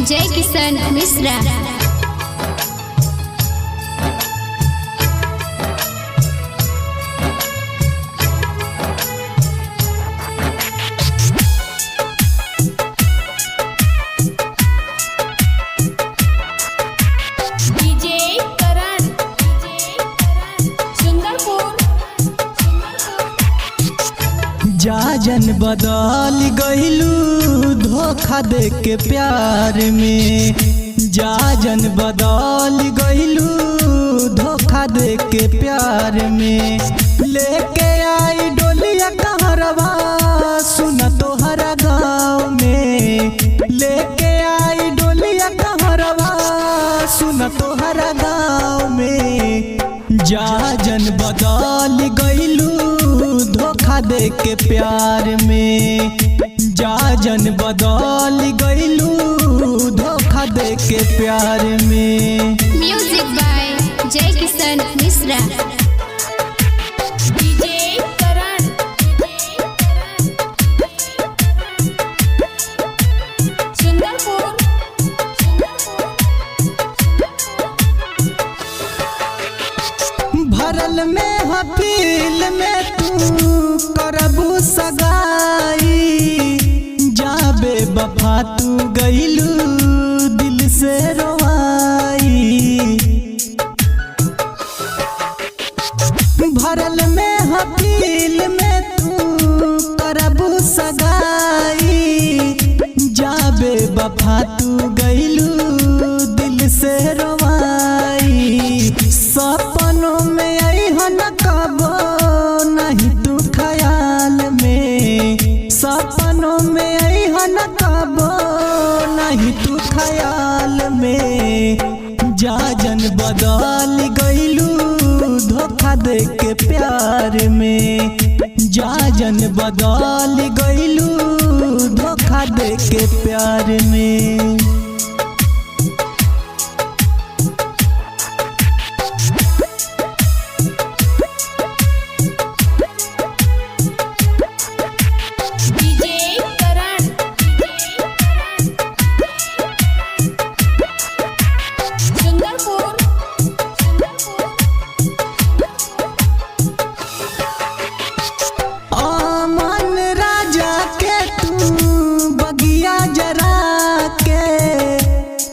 जय किशन मिश्रा। जाजन बदल गइलू धोखा दे के प्यार में। जाजन बदल गइलू धोखा दे के प्यार में। लेके आई डोलिया कहरवा सुन तोहरा गाँव में। लेके आई डोलिया कहरवा सुन तोहरा गाँव में। जाजन बदल गइलू धोखा दे के प्यार में। जाजन बदल गइलू धोखा दे के प्यार में। म्यूजिक बाय जय किशन मिश्रा। भरल में हफील में तू करबू सगाई। जाबे वफा तू गइलू दिल से रोवाई। भरल में हफील में तू करबू सगाई। जाबे वफा तू गइलू दिल से रोवाई। सपनों में आई हन कबो नहीं तू ख्याल में। सपनों में आई हन कबो नहीं तू ख्याल में। जाजन बदल गइलू धोखा दे के प्यार में। जाजन बदल गइलू धोखा दे के प्यार में।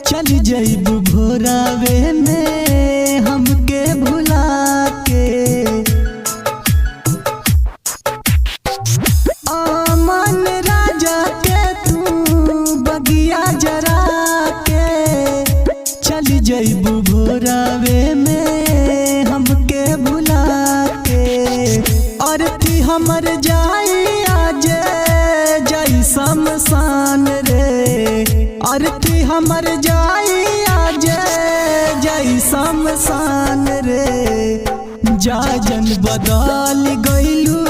चल जइबू भोरावे में हमके भुला के। अमन राजा के तू बगिया जरा के। चल जइबू भोरावे में हमके भुला के। और थी हमर जाई आज जई शमशान रे। और थी हमर जाई आज जई शमशान रे। जाजन बदल गइलू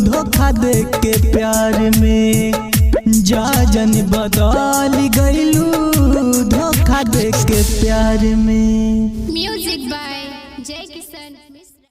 धोखा दे के प्यार में। जाजन बदल गइलू धोखा दे के प्यार में। Music by